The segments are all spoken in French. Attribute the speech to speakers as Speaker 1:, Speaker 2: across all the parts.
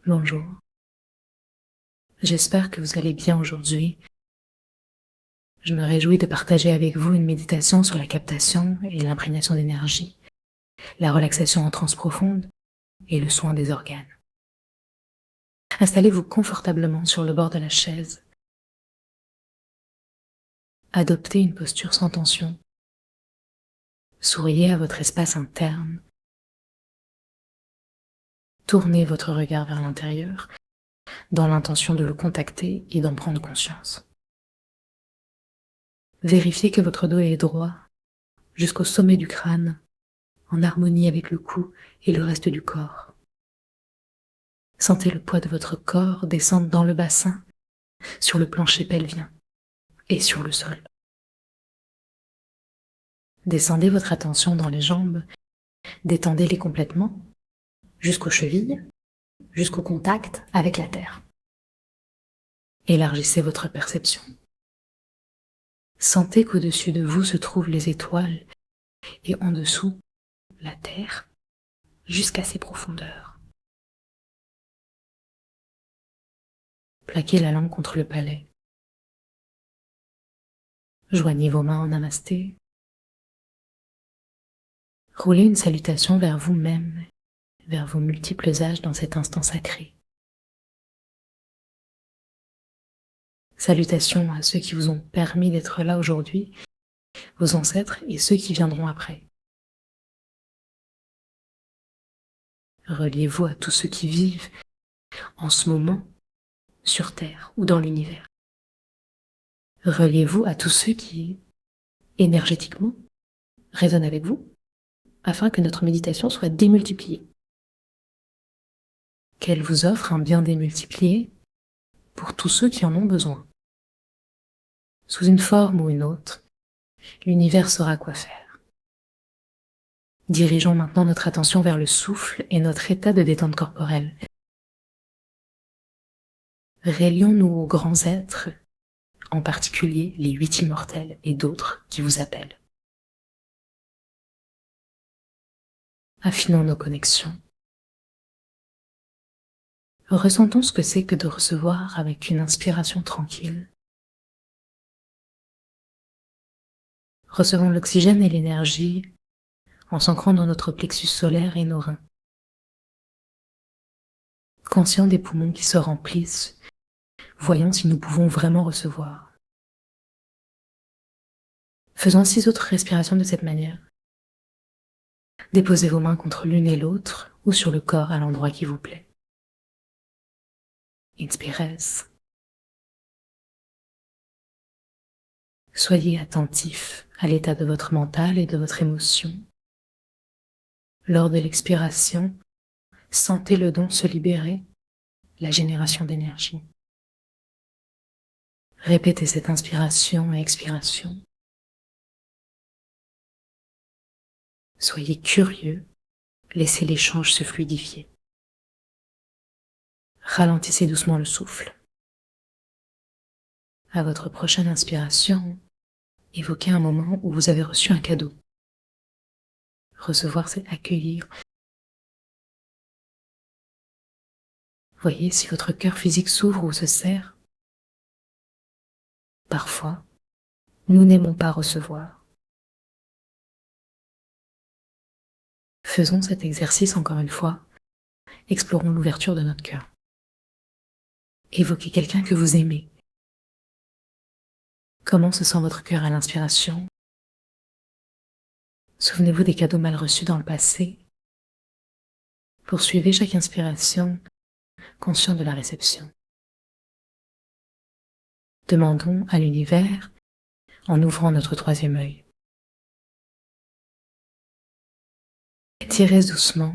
Speaker 1: Bonjour, j'espère que vous allez bien aujourd'hui. Je me réjouis de partager avec vous une méditation sur la captation et l'imprégnation d'énergie, la relaxation en transe profonde et le soin des organes. Installez-vous confortablement sur le bord de la chaise. Adoptez une posture sans tension. Souriez à votre espace interne. Tournez votre regard vers l'intérieur dans l'intention de le contacter et d'en prendre conscience. Vérifiez que votre dos est droit jusqu'au sommet du crâne, en harmonie avec le cou et le reste du corps. Sentez le poids de votre corps descendre dans le bassin, sur le plancher pelvien et sur le sol. Descendez votre attention dans les jambes, détendez-les complètement, jusqu'aux chevilles, jusqu'au contact avec la terre. Élargissez votre perception. Sentez qu'au-dessus de vous se trouvent les étoiles et en dessous, la terre, jusqu'à ses profondeurs. Plaquez la langue contre le palais. Joignez vos mains en namasté. Roulez une salutation vers vous-même, vers vos multiples âges dans cet instant sacré. Salutations à ceux qui vous ont permis d'être là aujourd'hui, vos ancêtres et ceux qui viendront après. Reliez-vous à tous ceux qui vivent en ce moment sur Terre ou dans l'univers. Reliez-vous à tous ceux qui, énergétiquement, résonnent avec vous, afin que notre méditation soit démultipliée. Qu'elle vous offre un bien démultiplié pour tous ceux qui en ont besoin. Sous une forme ou une autre, l'univers saura quoi faire. Dirigeons maintenant notre attention vers le souffle et notre état de détente corporelle. Relions-nous aux grands êtres, en particulier les 8 immortels et d'autres qui vous appellent. Affinons nos connexions. Ressentons ce que c'est que de recevoir avec une inspiration tranquille. Recevons l'oxygène et l'énergie en s'ancrant dans notre plexus solaire et nos reins. Conscients des poumons qui se remplissent, voyons si nous pouvons vraiment recevoir. Faisons 6 autres respirations de cette manière. Déposez vos mains contre l'une et l'autre ou sur le corps à l'endroit qui vous plaît. Inspirez. Soyez attentif à l'état de votre mental et de votre émotion. Lors de l'expiration, sentez le don se libérer, la génération d'énergie. Répétez cette inspiration et expiration. Soyez curieux, laissez l'échange se fluidifier. Ralentissez doucement le souffle. À votre prochaine inspiration, évoquez un moment où vous avez reçu un cadeau. Recevoir, c'est accueillir. Voyez si votre cœur physique s'ouvre ou se serre. Parfois, nous n'aimons pas recevoir. Faisons cet exercice encore une fois. Explorons l'ouverture de notre cœur. Évoquez quelqu'un que vous aimez. Comment se sent votre cœur à l'inspiration? Souvenez-vous des cadeaux mal reçus dans le passé. Poursuivez chaque inspiration, conscient de la réception. Demandons à l'univers en ouvrant notre troisième œil. Étirez doucement,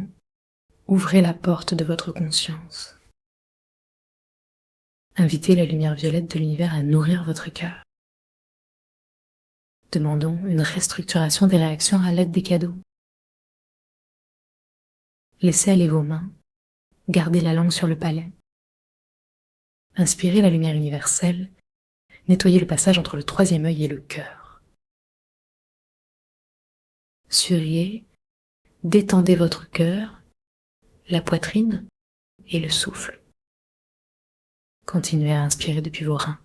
Speaker 1: ouvrez la porte de votre conscience. Invitez la lumière violette de l'univers à nourrir votre cœur. Demandons une restructuration des réactions à l'aide des cadeaux. Laissez aller vos mains, gardez la langue sur le palais. Inspirez la lumière universelle, nettoyez le passage entre le troisième œil et le cœur. Souriez, détendez votre cœur, la poitrine et le souffle. Continuez à inspirer depuis vos reins.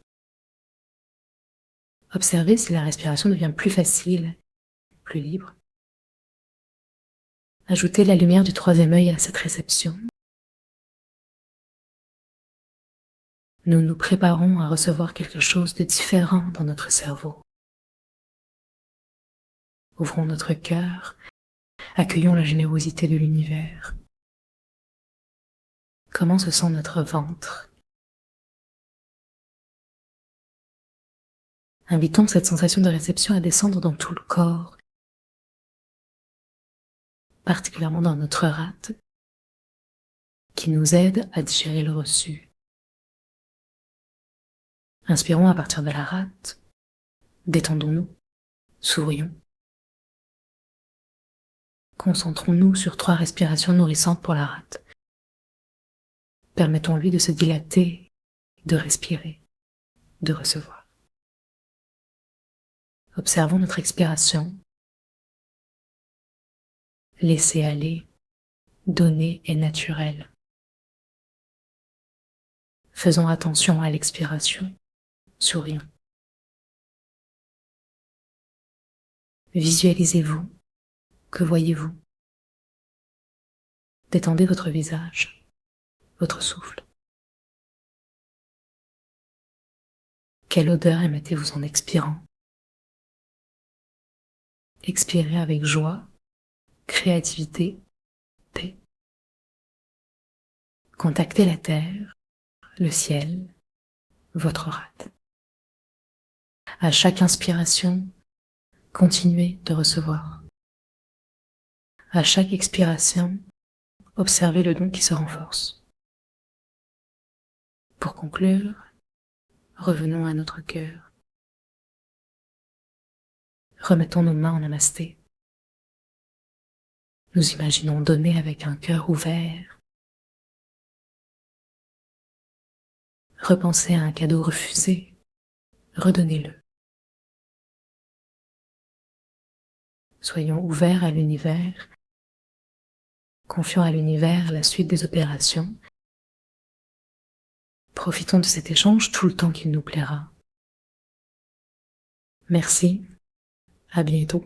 Speaker 1: Observez si la respiration devient plus facile, plus libre. Ajoutez la lumière du troisième œil à cette réception. Nous nous préparons à recevoir quelque chose de différent dans notre cerveau. Ouvrons notre cœur, accueillons la générosité de l'univers. Comment se sent notre ventre? Invitons cette sensation de réception à descendre dans tout le corps, particulièrement dans notre rate, qui nous aide à digérer le reçu. Inspirons à partir de la rate, détendons-nous, sourions. Concentrons-nous sur 3 respirations nourrissantes pour la rate. Permettons-lui de se dilater, de respirer, de recevoir. Observons notre expiration. Laisser aller, donner est naturel. Faisons attention à l'expiration, sourions. Visualisez-vous, que voyez-vous? Détendez votre visage, votre souffle. Quelle odeur émettez-vous en expirant? Expirez avec joie, créativité, paix. Contactez la terre, le ciel, votre rate. À chaque inspiration, continuez de recevoir. À chaque expiration, observez le don qui se renforce. Pour conclure, revenons à notre cœur. Remettons nos mains en namasté. Nous imaginons donner avec un cœur ouvert. Repensez à un cadeau refusé. Redonnez-le. Soyons ouverts à l'univers. Confions à l'univers la suite des opérations. Profitons de cet échange tout le temps qu'il nous plaira. Merci. À bientôt.